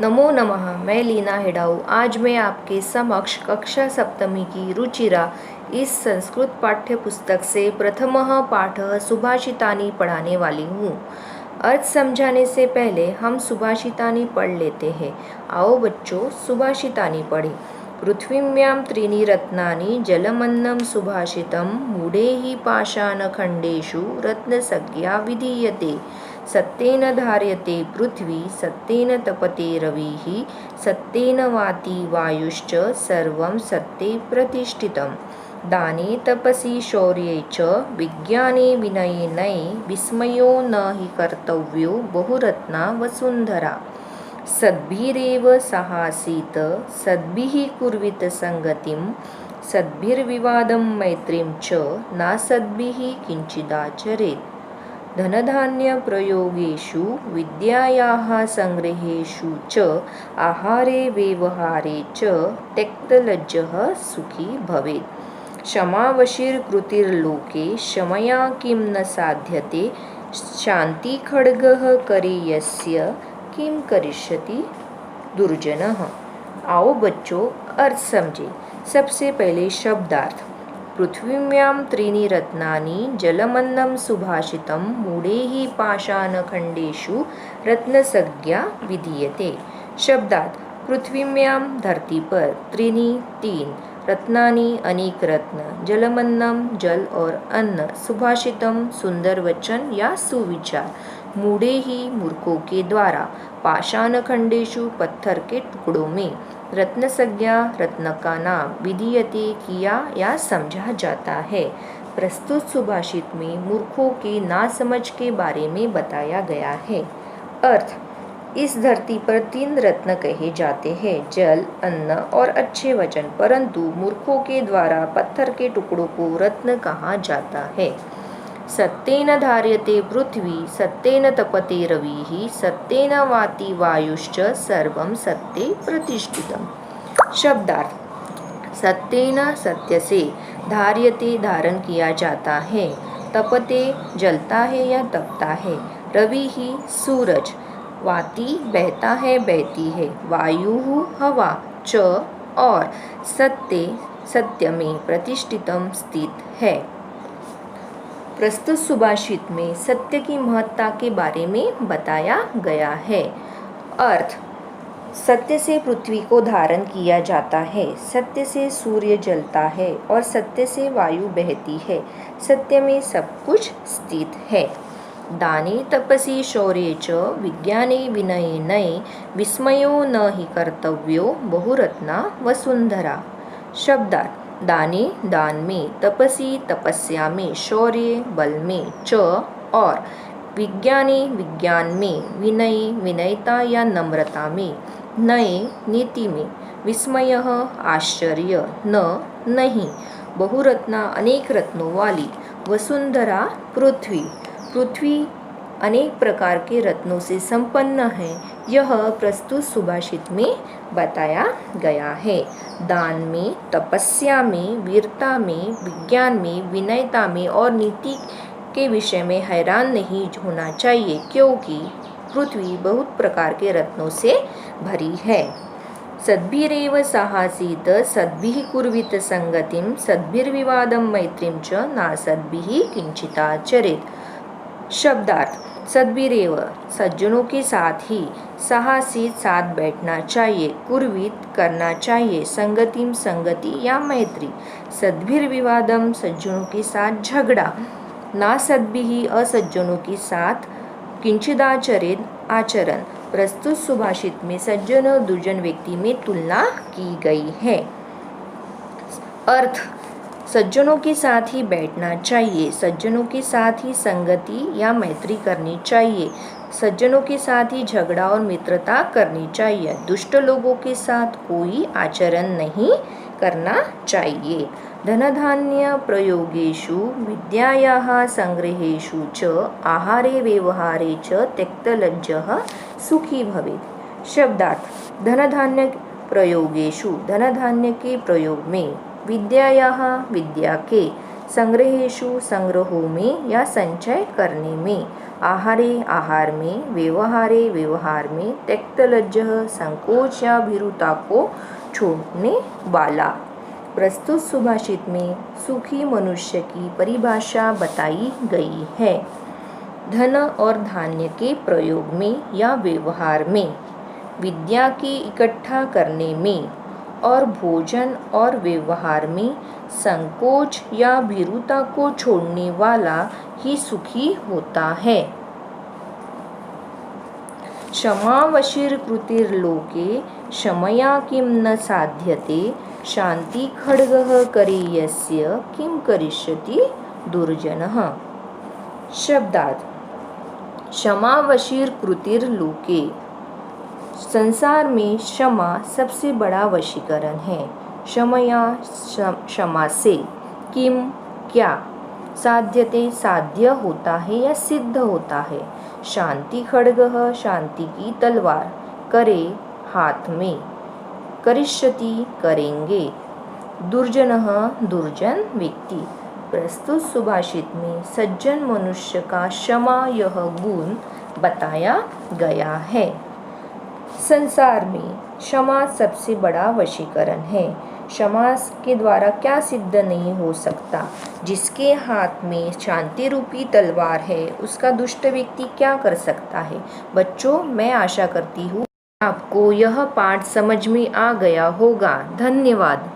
नमो नमः। मैं लीना हेडाऊ आज मैं आपके समक्ष कक्षा सप्तमी की रुचिरा इस संस्कृत पाठ्य पुस्तक से प्रथमः पाठः सुभाषितानि पढ़ाने वाली हूँ। अर्थ समझाने से पहले हम सुभाषितानि पढ़ लेते हैं। आओ बच्चों, सुभाषितानि पढ़ें। पृथ्वीम्यां त्रीणि रत्नानि जलमन्नं सुभाषितं मूढैः पाषाणखण्डेषु रत्नसज्ञा विधीयते। सत्येन धार्यते पृथ्वी, सत्येन तपते रविः, सत्येन वाति वायुश्च सर्वं सत्ये प्रतिष्ठितम्। दाने तपसि शौर्ये च विज्ञाने विनये नये विस्मयो न हि कर्तव्यो बहुरत्ना वसुन्धरा। सद्भिरेव सहासीत सद्भिः कुर्वीत संगतिं सद्भिर्विवादं मैत्रीं च नासद्भिः किंचिदाचरेत्। धनधान्यप्रयोगेषु विद्यायाः संग्रहेषु च आहारे व्यवहारे च त्यक्तलज्जः सुखी भवेत्। क्षमावशीर्कृतिर्लोके क्षमया किं न साध्यते शान्तिखड्गः करे यस्य किं करिष्यति दुर्जनः। आओ बच्चों, अर्थ समझे। सबसे पहले शब्दार्थ। पृथ्वीम्यां त्रीणि रत्नानि जलमन्नं सुभाषितं मूढैः पाषाणखण्डेषु रत्नसज्ञा विधीयते। शब्दार्थ। पृथ्वीम्यां धरती पर, त्रीणि तीन, रत्नानि अनेक रत्न, जलमन्नम जल और अन्न, सुभाषितम सुंदर वचन या सुविचार, मूढ़े ही मूर्खों के द्वारा, पाषाणखण्डेषु पत्थर के टुकड़ों में, रत्नसज्ञा रत्न का नाम, विधीयते किया या समझा जाता है। प्रस्तुत सुभाषित में मूर्खों के नासमझ के बारे में बताया गया है। अर्थ। इस धरती पर तीन रत्न कहे जाते हैं, जल, अन्न और अच्छे वचन, परंतु मूर्खों के द्वारा पत्थर के टुकड़ों को रत्न कहा जाता है। सत्येन धार्यते पृथ्वी, सत्येन तपते रविः, सत्येन वाति वायुश्च सर्वं सत्ये प्रतिष्ठितम्। शब्दार्थ। सत्येन सत्य से, धार्यते धारण किया जाता है, तपते जलता है या तपता है, रविः सूरज, वाति बहता है बहती है, वायु हवा, च और सत्य सत्य में प्रतिष्ठितम स्थित है। प्रस्तुत सुभाषित में सत्य की महत्ता के बारे में बताया गया है। अर्थ। सत्य से पृथ्वी को धारण किया जाता है, सत्य से सूर्य जलता है और सत्य से वायु बहती है, सत्य में सब कुछ स्थित है। दाने तपसि शौर्ये च विज्ञाने विनये नये विस्मयो न हि कर्तव्यो बहुरत्ना वसुन्धरा। शब्दार्थ। दाने दान में, तपसि तपस्या में, शौर्य बल में, च और विज्ञाने विज्ञान में, विनये विनयता या नम्रता में, नये नीति में, विस्मयः आश्चर्य, न नहीं, बहुरत्ना अनेक रत्नों वाली, वसुंधरा पृथ्वी, पृथ्वी अनेक प्रकार के रत्नों से संपन्न है। यह प्रस्तुत सुभाषित में बताया गया है। दान में, तपस्या में, वीरता में, विज्ञान में, विनयता में और नीति के विषय में हैरान नहीं होना चाहिए, क्योंकि पृथ्वी बहुत प्रकार के रत्नों से भरी है। सद्भिरेव सहासीत सद्भिः कुर्वीत संगतिं सद्भिर्विवादं मैत्रीं च नासद्भिः किंचिदाचरेत्। शब्दार्थ। सद्भिरेव सज्जनों के साथ ही, साहसित साथ बैठना चाहिए, कुर्वीत करना चाहिए, संगतिम संगति या मैत्री, सद्भिर्विवादम सज्जनों के साथ झगड़ा, ना सद्भिः असज्जनों के साथ किंचिदाचरेत् आचरण। प्रस्तुत सुभाषित में सज्जन और दुर्जन व्यक्ति में तुलना की गई है। अर्थ। सज्जनों के साथ ही बैठना चाहिए, सज्जनों के साथ ही संगति या मैत्री करनी चाहिए, सज्जनों के साथ ही झगड़ा और मित्रता करनी चाहिए, दुष्ट लोगों के साथ कोई आचरण नहीं करना चाहिए। धनधान्य प्रयोगेषु विद्यायाः संग्रहेषु च आहारे व्यवहारे च त्यक्तलज्जः सुखी भवेत्। शब्दार्थ। धनधान्य प्रयोगेषु धनधान्य के प्रयोग में, विद्यायाः विद्या के, संग्रहेषु संग्रहों में या संचय करने में, आहारे आहार में, व्यवहारे व्यवहार में, त्यक्तलज्जः संकोच या भीरुता को छोड़ने वाला। प्रस्तुत सुभाषित में सुखी मनुष्य की परिभाषा बताई गई है। धन और धान्य के प्रयोग में या व्यवहार में, विद्या के इकट्ठा करने में और भोजन और व्यवहार में संकोच या भीरुता को छोड़ने वाला ही सुखी होता है। क्षमावशीर्कृतिर्लोके क्षमया किं न साध्यते, शांति खड्गः करे यस्य किं करिष्यति दुर्जनः। शब्दार्थ। क्षमावशीर्कृतिर्लोके, संसार में क्षमा सबसे बड़ा वशीकरण है। क्षमया क्षमा से, किम क्या, साध्यते साध्य होता है या सिद्ध होता है। शांति खड्गः शांति की तलवार, करे हाथ में, करिष्यति करेंगे, दुर्जनः दुर्जन व्यक्ति। प्रस्तुत सुभाषित में सज्जन मनुष्य का क्षमा यह गुण बताया गया है। संसार में क्षमा सबसे बड़ा वशीकरण है। क्षमा के द्वारा क्या सिद्ध नहीं हो सकता। जिसके हाथ में शांति रूपी तलवार है उसका दुष्ट व्यक्ति क्या कर सकता है। बच्चों, मैं आशा करती हूँ आपको यह पाठ समझ में आ गया होगा। धन्यवाद।